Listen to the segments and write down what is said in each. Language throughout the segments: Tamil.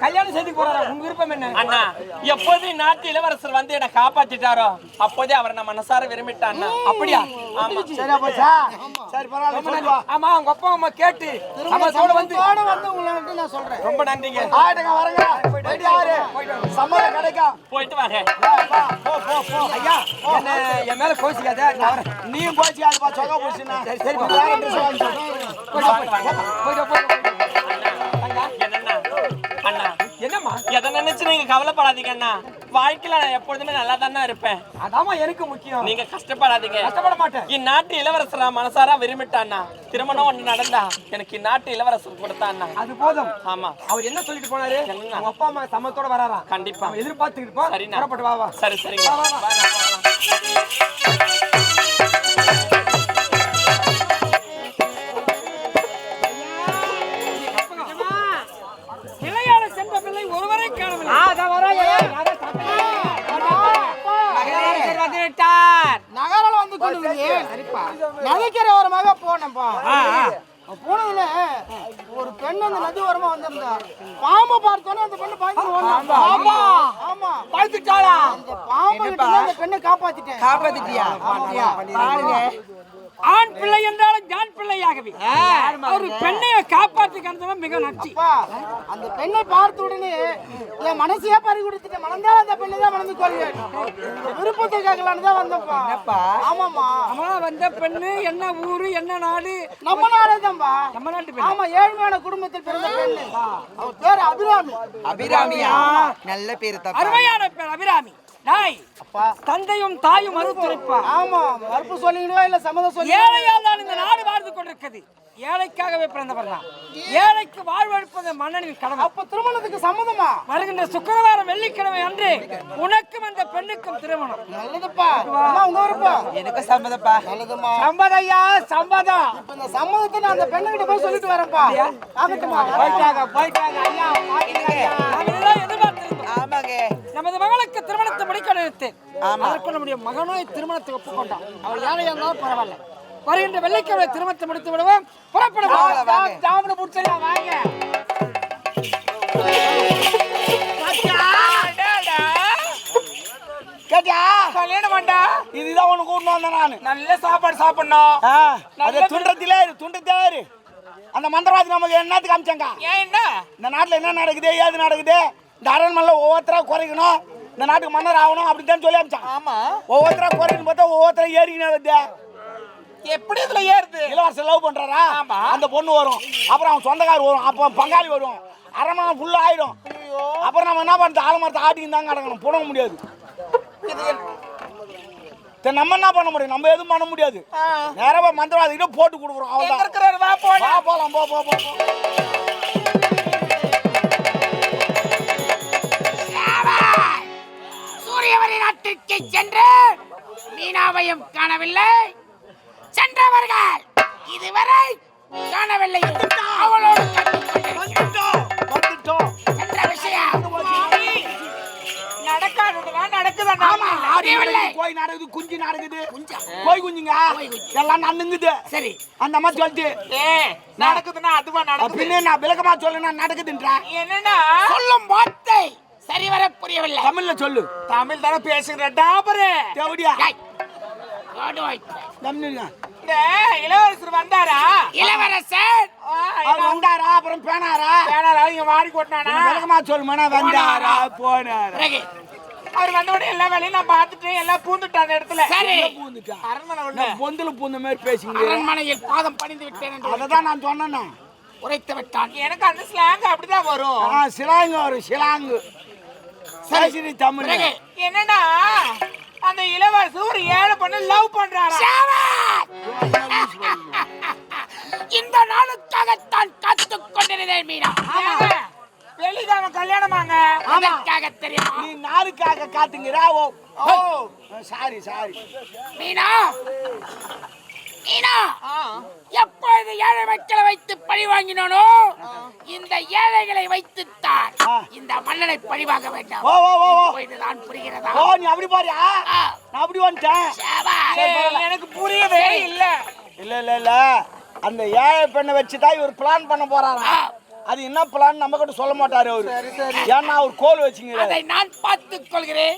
கல்யாணம் செய்து போறாரா? உங்க விருப்பம் என்ன? அண்ணா எப்போது நாட்டு இளவரசர் வந்து என்ன காப்பாத்திட்டாரோ அப்போதே அவரை நான் மனசார விரும்பிட்டேன். அப்படியா? ஆமா. சரியா போச்சா? சரி பரவாயில்ல. ஆமா உங்க அப்பா அம்மா கேட்டு சமத்தோட வந்து உங்களை நான் சொல்றேன். ரொம்ப நன்றிங்க. ஆயிடுங்க வரங்க. போயிட்டு யாரு சம்மதம் கிடைக்கும். போயிட்டு வாங்க. போ போ போ. ஐயா என்ன என் மேல கோச்சிக்காத. நீயும் போச்சியாதுப்பா சொக போச்சுன்னா. சரி அண்ணா என்னம்மா எதை நினைச்சு நீங்க கவலைப்படாதீங்க அண்ணா. வாழ்க்கையில நான் எப்பொழுதுமே நல்லா தானே இருப்பேன். அதாமா எனக்கு முக்கியம். நீங்க கஷ்டப்படாதீங்க. கஷ்டப்பட மாட்டேன். இந்நாட்டு இளவரசரா மனசாரா விரும்பிட்டான்னா திருமணம் ஒண்ணு நடந்தா எனக்கு இந்நாட்டு இளவரசர் கொடுத்தாண்ணா. அது போதும். ஆமா. அவர் என்ன சொல்லிட்டு போனாரு? உங்க அப்பா அம்மா சமத்தோட வராரா? கண்டிப்பா எதிர்பார்த்துக்கிட்டு இருப்போம். சரிண்ணா. புறப்பட்டு வா வா. சரி சரிங்க. இளையாட சென்ற பிள்ளை ஒருவரை காணவில்லை. நகரால வந்து கொண்டு நதிக்கரை ஓரமாக போனப்பா. போனதுல ஒரு பெண் அந்த நதி ஓரமா வந்திருந்தா. பாம்பை பார்த்தோன்னே அந்த பெண்ணு பாய்ந்து ஆமா பார்த்துட்டாளா? அந்த பாம்பு கிட்ட அந்த பெண்ணை காப்பாத்திட்டேன். காப்பாத்திட்டியா? பாருங்க, ஆண் பிள்ளை என்றாலும் ஜான் பிள்ளையாகவே ஒரு பெண்ணையை காப்பாற்றிக்கிறது மிக நன்றி. அந்த பெண்ணை பார்த்த உடனே என் மனசையே பறி கொடுத்துட்டு மனந்தால் அந்த பெண்ணை தான் மணந்து கொள்வேன். விருப்பத்தை கேட்கலான்னு தான் வந்தப்பா. ஆமாமா. அம்மா வந்த பெண்ணு என்ன ஊரு என்ன நாடு? நம்ம நாடே தான்பா. நம்ம நாட்டு பெண். ஆமா, ஏழ்மையான குடும்பத்தில் பிறந்த பெண்ணு. அவ பேர் அபிராமி. அபிராமியா? நல்ல பேரு தான். அருமையான பேர் அபிராமி. நாய் தந்தையும் தாயும் மறுத்துரைப்பா. ஆமா, மறுப்பு சொல்லிடுவா இல்ல சம்மதம் சொல்லி. ஏழையால் தான் இந்த நாடு வாழ்ந்து கொண்டிருக்கிறது. ஏழைக்காகவே பிறந்தவர் தான். ஏழைக்கு வாழ்வழிப்பது மன்னனின் கடமை. அப்ப திருமணத்துக்கு சம்மதமா? வருகின்ற சுக்கிரவாரம் வெள்ளிக்கிழமை அன்று உனக்கும் அந்த பெண்ணுக்கும் திருமணம். நல்லதுப்பா. உங்க விருப்பம். எனக்கு சம்மதப்பா. நல்லதுமா. சம்மதையா சம்மதம். இப்ப இந்த சம்மதத்தை நான் அந்த பெண்ணுகிட்ட போய் சொல்லிட்டு வரேன்ப்பா. ஆகட்டுமா? போயிட்டாங்க ஐயா. நாமெல்லாம் எதிர்பார்த்திருந்தோம். ஆமாங்க. நமது மகளுக்கு திருமணத்தை முடிக்க நினைத்தேன். அதற்கு நம்முடைய மகனோ திருமணத்தை ஒப்புக்கொண்டான். அவள் யாரையா இருந்தாலும் பரவாயில்ல. வருகின்ற வெள்ளிக்கிழமை திருமணத்தை முடித்து விடுவோம். புறப்படுவோம். கேட்டியா? கல்யாணம் வேண்டா. இதுதான் உனக்கு கூட்டு வந்தேன் நானு. நல்ல சாப்பாடு சாப்பிடணும். அது துண்டத்திலே அந்த மந்திரவாதி நமக்கு என்னத்துக்கு காமிச்சாங்க? ஏன் என்ன இந்த நாட்டுல என்ன நடக்குது ஏது நடக்குது, இந்த அரண்மனையில ஒவ்வொருத்தரா குறைக்கணும், இந்த நாட்டுக்கு மன்னர் ஆகணும் அப்படித்தான் சொல்லி அமிச்சான். ஆமா, ஒவ்வொருத்தரா குறைக்கணும் பார்த்தா ஒவ்வொருத்தரா ஏறிக்கினே வருது. எப்படி இதுல ஏறுது? இளவரசர் லவ் பண்றாரா? அந்த பொண்ணு வரும், அப்புறம் அவன் சொந்தக்காரர் வரும், அப்போ பங்காளி வரும், அரண்மனை ஃபுல்லா ஆயிடும். அப்புறம் நம்ம என்ன பண்றது? ஆலமரத்தை ஆட்டின்னு தான் கிடக்கணும், புடங்க முடியாது. நம்ம என்ன பண்ண முடியும்? நம்ம எதுவும் பண்ண முடியாது. நேரமா மந்திரவாதிகிட்ட போட்டு கொடுக்குறோம். அவ்வளவுதான். போலாம் போ. சூரியவரி நாட்டிற்கு சென்று மீனாவையும் காணவில்லை. சென்றவர்கள் இதுவரை காணவில்லை. அவளோடு சென்ற விஷயம் கோய் நடக்குது, குஞ்சு நடக்குது, கோய் குஞ்சுங்க எல்லாம் நன்னுங்குது. சரி, அந்த மாதிரி சொல்லிட்டு நடக்குதுன்னா அதுவா நடக்குது. பின்ன நான் விளக்கமா சொல்லுனா நடக்குதுன்றா. என்னன்னா சொல்லும் வார்த்தை சரிவர புரியவில்லை. தமிழ்ல சொல்லு. தமிழ் தானே பேசுகிற டாபரே. தேவடியா இளவரசர் வந்தாரா? இளவரசர் அவர் வந்தாரா? அப்புறம் பேனாரா? இங்க வாடி கொட்டினானா? விளக்கமா சொல்லுமானா? வந்தாரா போனாரா? அவர் வந்த உடனே எல்லா வேலையும் நான் பார்த்துட்டு எல்லாம் பூந்துட்டான் அந்த இடத்துல. சரி, அரண்மனை பொந்துல பூந்த மாதிரி பேசுங்க. அரண்மனையில் பாதம் பணிந்து விட்டேன் என்று அததான் நான் சொன்னேன். உரைத்து விட்டான். எனக்கு அந்த ஸ்லாங் அப்படிதான் வரும். சிலாங்கு வரும், சிலாங்கு. சரி தமிழ். என்னன்னா அந்த இளவரசர் ஒரு ஏழை பொண்ணு லவ் பண்றாரா? இந்த நாளுக்காகத்தான் காத்துக் கொண்டிருந்தேன் மீனா. வெளிதாம கல்யாணமாங்க. அதற்காக தெரியுமா? நீ நாளுக்காக காத்துங்கிறா? ஓ சாரி மீனா, எப்பொழுது ஏழை மக்களை வைத்து பழி வாங்கினோ இந்த ஏழைகளை வைத்துத்தான் இந்த மன்னனை பழிவாங்க வேண்டாம். இதுதான் புரிகிறதா? நீ அப்படி பாரியா? நான் அப்படி வந்துட்டேன். எனக்கு புரியவே இல்ல. இல்ல அந்த ஏழை பெண்ணை வச்சுதான் இவர் பிளான் பண்ண போறாரா? அது என்ன பிளான் நம்ம கிட்ட சொல்ல மாட்டாரு அவரு. ஏன்னா அவர் கோல் வச்சுங்க. அதை நான் பார்த்துக் கொள்கிறேன்.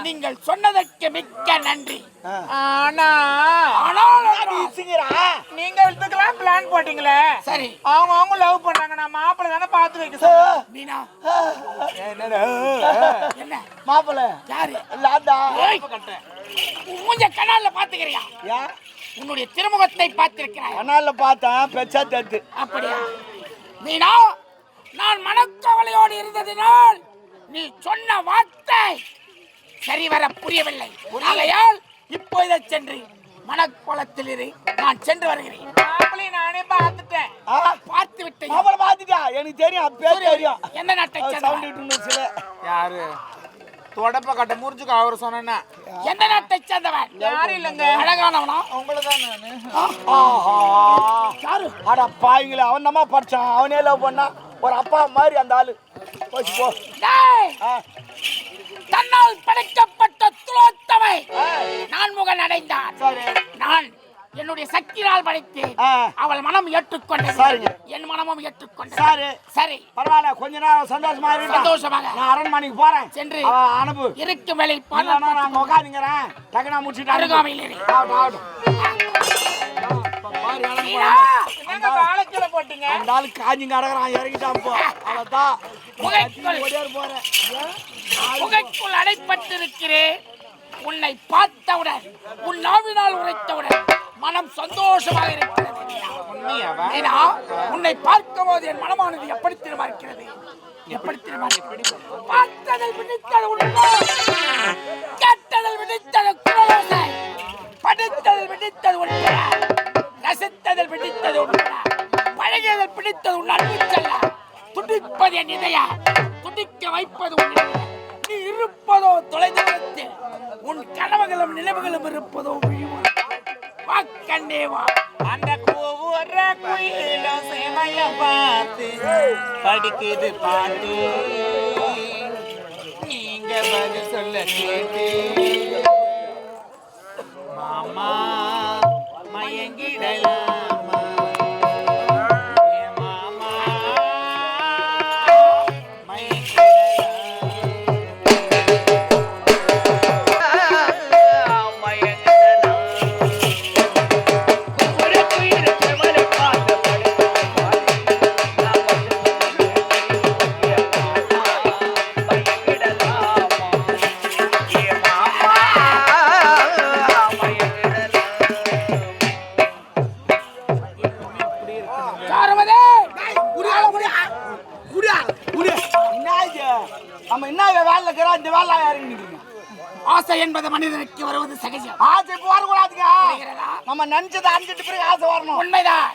நீங்கள் சொன்னதற்கு மிக்க நன்றி. ஆனா நீங்க இதுக்கெல்லாம் பிளான் போட்டீங்களே. சரி, அவங்க லவ் பண்ணாங்க. நான் மாப்பிள்ளை தானே பார்த்து வைக்க சொன்னேன். மீனா என்ன மாப்பிள்ள யாரு? லாடா ஓய், மூஞ்ச கண்ணால பாத்துக்கிறியா? உன்னுடைய திருமுகத்தை பார்த்திருக்கிறாய். கண்ணால பார்த்தேன் பெச்சா தத்து. அப்படியா மீனா? நான் மனக்கவலையோடு இருந்ததினால் நீ சொன்ன வார்த்தை சரிவர புரியவில்லை. ஆகையால் இப்போதை சென்று மனக்கோலத்தில் இரு. நான் சென்று வருகிறேன். மாப்பிள்ளை நானே பார்த்துட்டேன். பார்த்து விட்டேன். மாப்பிள்ள பாத்துட்டா எனக்கு தெரியும். அது பேர் தெரியும். எந்த நாட்டை சவுண்ட் சேர்ந்தவன்? இட்டு சில யாரு தொடப்ப கட்ட முறிச்சுக்க அவர் சொன்னா எந்த நாட்டை சேர்ந்தவன்? யாரும் இல்லைங்க. அழகானவனா? உங்களதான் நானு. ஆஹா யாரு? அட பாய்ங்களே, அவன் தான் படிச்சான். அவனே லவ் பண்ணா. ஒரு அப்பா மாதிரி அந்த ஆளு. போச்சு போ. டேய், தன்னால் படைக்கப்பட்ட துலோத்தமை நான் முகன் அடைந்தான். நான் என்னுடைய சக்தியால் படைத்தேன். அவள் மனம் ஏற்றுக்கொண்டது. என் மனமும் ஏற்றுக்கொண்டது. சரி, பரவாயில்ல. கொஞ்ச நேரம் சந்தோஷமா இருக்கு. சந்தோஷமாக நான் அரண்மனைக்கு போறேன். சென்று அனுப்பு. இருக்கும் வேலை நான் உட்காந்துங்கிறேன். டக்குனா முடிச்சுட்டு அருகாமையில் இரு. வாழைக்கில போட்டீங்க. அந்த ஆளு காஞ்சிங்க அடகுறான். இறங்கிட்டான் போ. அவ்வளவுதான். புகைக்குள் அடைப்பட்டிருக்கிறேன். உன்னை பார்த்தவுடன் உன் நாவினால் உரைத்தவுடன் மனம் சந்தோஷமாக இருக்கிறது. மீனா, உன்னை பார்க்கும் போது என் மனமானது எப்படி திரும்ப இருக்கிறது? எப்படி திரும்ப பார்த்ததில் விழித்தது உண்மை, கேட்டதில் விழித்தது குரலோசை, படித்ததில் விழித்தது உண்மை, ரசித்ததில் விழித்தது உண்மை, பழகியதில் பிடித்தது உன் அன்பு செல்ல, துடிப்பது என் இதயா, துடிக்க வைப்பது உன் இதயம். நீ இருப்பதோ தொலைதூரத்தில், உன் கனவுகளும் நினைவுகளும் இருப்பதோ விழிமுறை. வா கண்ணே வா. அந்த கூவுற குயிலும் சேமைய பார்த்து படிக்குது பாட்டு. நீங்க பதில் சொல்ல கேட்டு மாமா மயங்கிடலாமா? ஏ மாமா நம்ம என்ன வேலை இருக்கிறோம் இந்த வேலை இறங்கிட்டு. ஆசை என்பது மனிதனுக்கு வருவது சகஜம். ஆசை வரக்கூடாதுங்க. நம்ம நினைச்சதை அஞ்சிட்டு பிறகு ஆசை வரணும். உண்மைதான்.